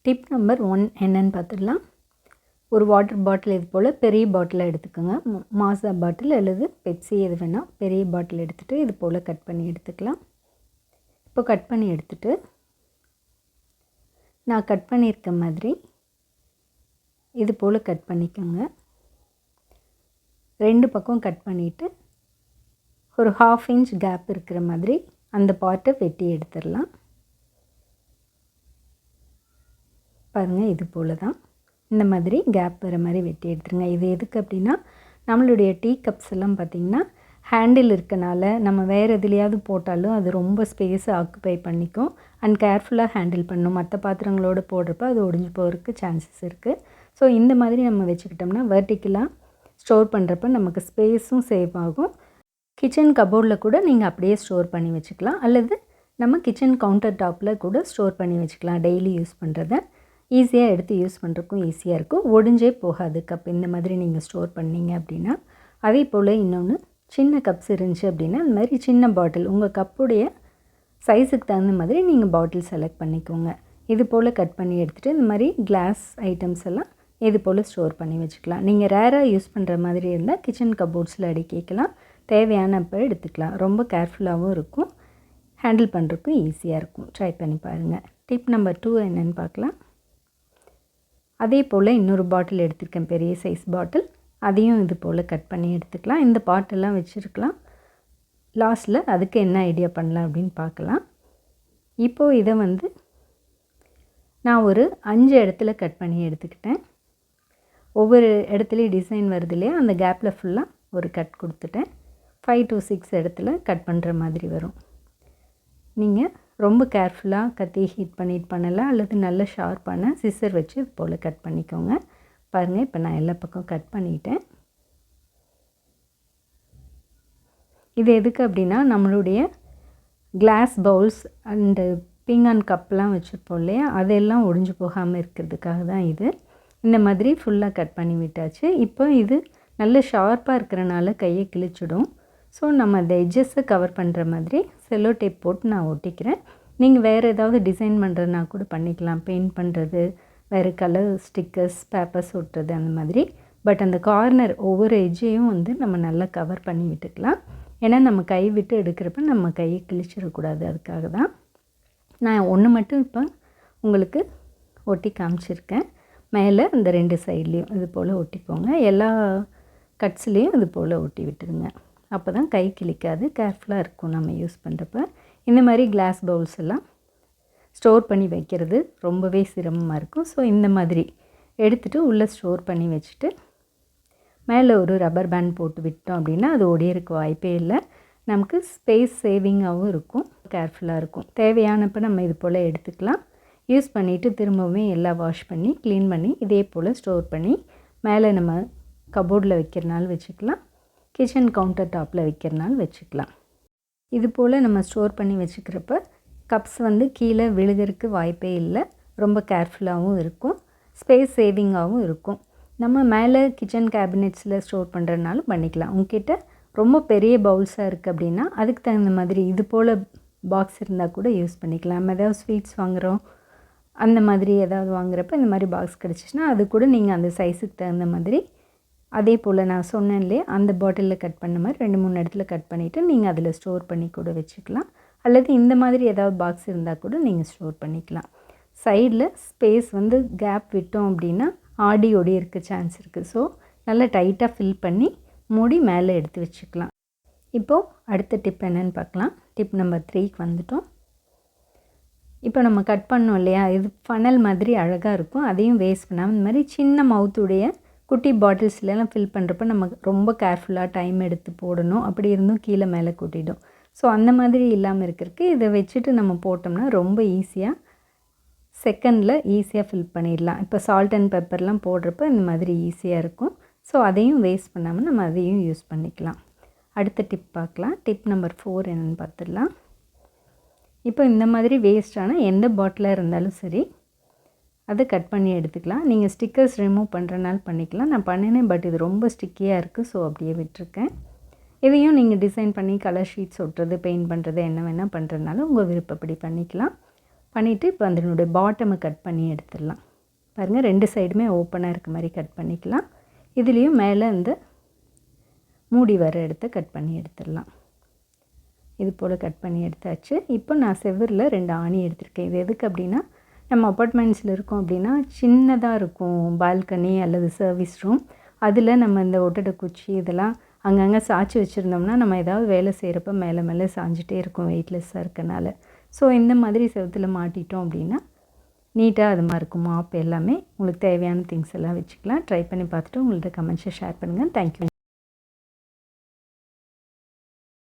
Tip number 1 என்னன்னு பார்த்துடலாம். ஒரு வாட்டர் பாட்டில் இது போல் பெரிய பாட்டிலை எடுத்துக்கோங்க. மாசா பாட்டில் அல்லது பெப்சி எது வேணால் பெரிய பாட்டில் எடுத்துகிட்டு இது போல் கட் பண்ணி எடுத்துக்கலாம். இப்போ கட் பண்ணி எடுத்துகிட்டு நான் கட் பண்ணியிருக்க மாதிரி இது போல் கட் பண்ணிக்கோங்க. 2 பக்கம் கட் பண்ணிவிட்டு ஒரு 1/2 இன்ச் கேப் இருக்கிற மாதிரி அந்த பார்ட்டை வெட்டி எடுத்துடலாம். பாருங்கள், இது போல் தான் இந்த மாதிரி கேப் வர மாதிரி வெட்டி எடுத்துருங்க. இது எதுக்கு அப்படின்னா, நம்மளுடைய டீ கப்ஸ் எல்லாம் பார்த்திங்கன்னா ஹேண்டில் இருக்கனால நம்ம வேறு எதுலையாவது போட்டாலும் அது ரொம்ப ஸ்பேஸை ஆக்குப்பை பண்ணிக்கும். அண்ட் கேர்ஃபுல்லாக ஹேண்டில் பண்ணணும். மற்ற பாத்திரங்களோடு போடுறப்ப அது ஒடிஞ்சு போகிறதுக்கு சான்சஸ் இருக்குது. ஸோ இந்த மாதிரி நம்ம வச்சுக்கிட்டோம்னா வெர்டிக்கலாக ஸ்டோர் பண்ணுறப்ப நமக்கு ஸ்பேஸும் சேவ் ஆகும். கிச்சன் கபோர்டில் கூட நீங்கள் அப்படியே ஸ்டோர் பண்ணி வச்சுக்கலாம், அல்லது நம்ம கிச்சன் கவுண்டர் டாப்பில் கூட ஸ்டோர் பண்ணி வச்சுக்கலாம். டெய்லி யூஸ் பண்ணுறத ஈஸியாக எடுத்து யூஸ் பண்ணுறதுக்கும் ஈஸியாக இருக்கும். ஒடிஞ்சே போகாது கப் இந்த மாதிரி நீங்கள் ஸ்டோர் பண்ணிங்க அப்படின்னா. அதே போல் இன்னொன்று, சின்ன கப்ஸ் இருந்துச்சு அப்படின்னா இந்த மாதிரி சின்ன பாட்டில் உங்கள் கப்புடைய சைஸுக்கு தகுந்த மாதிரி நீங்கள் பாட்டில் செலக்ட் பண்ணிக்கோங்க. இது போல் கட் பண்ணி எடுத்துகிட்டு இந்த மாதிரி கிளாஸ் ஐட்டம்ஸ் எல்லாம் இது போல் ஸ்டோர் பண்ணி வச்சுக்கலாம். நீங்கள் ரேராக யூஸ் பண்ணுற மாதிரி இருந்தால் கிச்சன் கபோர்ட்ஸில் அடுக்கி வைக்கலாம். தேவையானப்போ எடுத்துக்கலாம். ரொம்ப கேர்ஃபுல்லாகவும் இருக்கும், ஹேண்டில் பண்ணுறதுக்கும் ஈஸியாக இருக்கும். ட்ரை பண்ணி பாருங்கள். டிப் நம்பர் 2 என்னென்னு பார்க்கலாம். அதே போல் இன்னொரு பாட்டில் எடுத்துருக்கேன், பெரிய சைஸ் பாட்டில். அதையும் இது போல் கட் பண்ணி எடுத்துக்கலாம். இந்த பாட்டெல்லாம் வச்சுருக்கலாம். லாஸ்ட்டில் அதுக்கு என்ன ஐடியா பண்ணலாம் அப்படின்னு பார்க்கலாம். இப்போது இதை நான் ஒரு 5 இடத்துல கட் பண்ணி எடுத்துக்கிட்டேன். ஒவ்வொரு இடத்துலையும் டிசைன் வருது இல்லையா, அந்த கேப்பில் ஃபுல்லாக ஒரு கட் கொடுத்துட்டேன். 5 to 6 இடத்துல கட் பண்ணுற மாதிரி வரும். நீங்கள் ரொம்ப கேர்ஃபுல்லாக கத்தி ஹீட் பண்ணிட்டு பண்ணலாம், அல்லது நல்ல ஷார்ப்பான சிசர் வச்சு இது போல் கட் பண்ணிக்கோங்க. பாருங்கள், இப்போ நான் எல்லா பக்கம் கட் பண்ணிட்டேன். இது எதுக்கு அப்படின்னா, நம்மளுடைய கிளாஸ் பவுல்ஸ் அண்டு பீங்கான் கப்லாம் வச்சுருப்போம் இல்லையா, அதெல்லாம் ஒடிஞ்சு போகாமல் இருக்கிறதுக்காக தான் இது. இந்த மாதிரி ஃபுல்லாக கட் பண்ணி விட்டாச்சு. இப்போ இது நல்ல ஷார்ப்பாக இருக்கிறனால கையை கிழிச்சிடும். ஸோ நம்ம அந்த எட்ஜஸை கவர் பண்ணுற மாதிரி செல்லோ டேப் போட்டு நான் ஒட்டிக்கிறேன். நீங்கள் வேறு ஏதாவது டிசைன் பண்ணுறதுனா கூட பண்ணிக்கலாம். பெயிண்ட் பண்ணுறது, வேறு கலர் ஸ்டிக்கர்ஸ், பேப்பர்ஸ் ஒட்டுறது அந்த மாதிரி. பட் அந்த கார்னர் ஒவ்வொரு எட்ஜையும் நம்ம நல்லா கவர் பண்ணி விட்டுக்கலாம். ஏன்னா நம்ம கை விட்டு எடுக்கிறப்ப நம்ம கையை கிழிச்சிடக்கூடாது. அதுக்காக தான் நான் ஒன்று மட்டும் இப்போ உங்களுக்கு ஒட்டி காமிச்சிருக்கேன். மேலே அந்த 2 சைட்லேயும் இது போல் ஒட்டிக்கோங்க. எல்லா கட்ஸ்லேயும் இது போல் ஒட்டி விட்டுருங்க. அப்போ தான் கை கிழிக்காது, கேர்ஃபுல்லாக இருக்கும் நம்ம யூஸ் பண்ணுறப்ப. இந்த மாதிரி கிளாஸ் பவுல்ஸ் எல்லாம் ஸ்டோர் பண்ணி வைக்கிறது ரொம்பவே சிரமமாக இருக்கும். ஸோ இந்த மாதிரி எடுத்துகிட்டு உள்ளே ஸ்டோர் பண்ணி வச்சுட்டு மேலே ஒரு ரப்பர் பேண்ட் போட்டு விட்டோம் அப்படின்னா அது ஒடியறதுக்கு வாய்ப்பே இல்லை. நமக்கு ஸ்பேஸ் சேவிங்காகவும் இருக்கும், கேர்ஃபுல்லாக இருக்கும். தேவையானப்போ நம்ம இது போல் எடுத்துக்கலாம். யூஸ் பண்ணிவிட்டு திரும்பவும் எல்லாம் வாஷ் பண்ணி க்ளீன் பண்ணி இதே போல் ஸ்டோர் பண்ணி மேலே நம்ம கபோர்டில் வைக்கிறனால வச்சுக்கலாம், கிச்சன் கவுண்டர் டாப்பில் வைக்கிறனால வச்சுக்கலாம். இது போல் நம்ம ஸ்டோர் பண்ணி வச்சுக்கிறப்ப கப்ஸ் கீழே விழுகிறதுக்கு வாய்ப்பே இல்லை. ரொம்ப கேர்ஃபுல்லாகவும் இருக்கும், ஸ்பேஸ் சேவிங்காகவும் இருக்கும். நம்ம மேலே கிச்சன் கேபினெட்ஸில் ஸ்டோர் பண்ணுறதுனாலும் பண்ணிக்கலாம். உங்ககிட்ட ரொம்ப பெரிய பவுல்ஸாக இருக்குது அப்படின்னா அதுக்கு தகுந்த மாதிரி இது போல் பாக்ஸ் இருந்தால் கூட யூஸ் பண்ணிக்கலாம். நம்ம ஏதாவது ஸ்வீட்ஸ் வாங்குகிறோம் அந்த மாதிரி ஏதாவது வாங்குறப்ப இந்த மாதிரி பாக்ஸ் கிடச்சிச்சின்னா அது கூட நீங்கள் அந்த சைஸுக்கு தகுந்த மாதிரி அதே போல் நான் சொன்னேன் இல்லையா, அந்த பாட்டிலில் கட் பண்ண மாதிரி 2-3 இடத்துல கட் பண்ணிவிட்டு நீங்கள் அதில் ஸ்டோர் பண்ணி கூட வச்சுக்கலாம். அல்லது இந்த மாதிரி ஏதாவது பாக்ஸ் இருந்தால் கூட நீங்கள் ஸ்டோர் பண்ணிக்கலாம். சைடில் ஸ்பேஸ் கேப் விட்டோம் அப்படின்னா ஆடி ஒடி இருக்க சான்ஸ் இருக்குது. ஸோ நல்லா டைட்டாக ஃபில் பண்ணி மூடி மேலே எடுத்து வச்சுக்கலாம். இப்போது அடுத்த டிப் என்னென்னு பார்க்கலாம். டிப் நம்பர் 3க்கு வந்துட்டோம். இப்போ நம்ம கட் பண்ணோம் இல்லையா, இது ஃபனல் மாதிரி அழகாக இருக்கும். அதையும் வேஸ்ட் பண்ணாமல் இந்த மாதிரி சின்ன மவுத்துடைய குட்டி பாட்டில்ஸ்லாம் ஃபில் பண்ணுறப்ப நம்ம ரொம்ப கேர்ஃபுல்லாக டைம் எடுத்து போடணும். அப்படி இருந்தும் கீழே மேலே கொட்டிடும். ஸோ அந்த மாதிரி இல்லாமல் இருக்கிறதுக்கு இதை வச்சுட்டு நம்ம போட்டோம்னா ரொம்ப ஈஸியாக செகண்டில் ஈஸியாக ஃபில் பண்ணிடலாம். இப்போ சால்ட் அண்ட் பெப்பர்லாம் போடுறப்ப இந்த மாதிரி ஈஸியாக இருக்கும். ஸோ அதையும் வேஸ்ட் பண்ணாமல் நம்ம அதையும் யூஸ் பண்ணிக்கலாம். அடுத்த டிப் பார்க்கலாம். டிப் நம்பர் 4 என்னென்னு பார்த்துடலாம். இப்போ இந்த மாதிரி வேஸ்ட்டான எந்த பாட்டிலாக இருந்தாலும் சரி அதை கட் பண்ணி எடுத்துக்கலாம். நீங்கள் ஸ்டிக்கர்ஸ் ரிமூவ் பண்ணுறனால பண்ணிக்கலாம். நான் பண்ணினேன், பட் இது ரொம்ப ஸ்டிக்கியாக இருக்குது, ஸோ அப்படியே விட்டுருக்கேன். இதையும் நீங்கள் டிசைன் பண்ணி கலர் ஷீட்ஸ் ஒட்டுறது, பெயிண்ட் பண்ணுறது என்ன வேணால் பண்ணுறதுனால உங்கள் விருப்பப்படி பண்ணிக்கலாம். பண்ணிவிட்டு இப்போ அதனுடைய பாட்டமை கட் பண்ணி எடுத்துடலாம். பாருங்கள், 2 சைடுமே ஓப்பனாக இருக்க மாதிரி கட் பண்ணிக்கலாம். இதுலேயும் மேலே இந்த மூடி வர இடத்த கட் பண்ணி எடுத்துடலாம். இது போல் கட் பண்ணி எடுத்தாச்சு. இப்போ நான் செவரில் 2 ஆணி எடுத்திருக்கேன். இது எதுக்கு அப்படின்னா, நம்ம அப்பார்ட்மெண்ட்ஸில் இருக்கோம் அப்படின்னா சின்னதாக இருக்கும் பால்கனி அல்லது சர்வீஸ் ரூம். அதில் நம்ம இந்த ஒட்டடை குச்சி இதெல்லாம் அங்கங்கே சாய்ச்சி வச்சுருந்தோம்னா நம்ம ஏதாவது வேலை செய்கிறப்ப மேலே மேலே சாஞ்சிட்டே இருக்கும் வெயிட்லெஸ்ஸாக இருக்கனால. ஸோ இந்த மாதிரி செவத்தில் மாட்டிட்டோம் அப்படின்னா நீட்டாக அது மாதிரி இருக்கும். மாப் எல்லாமே உங்களுக்கு தேவையான திங்ஸ் எல்லாம் வச்சுக்கலாம். ட்ரை பண்ணி பார்த்துட்டு உங்கள்கிட்ட கமெண்ட்ஸை ஷேர் பண்ணுங்கள். தேங்க்யூ.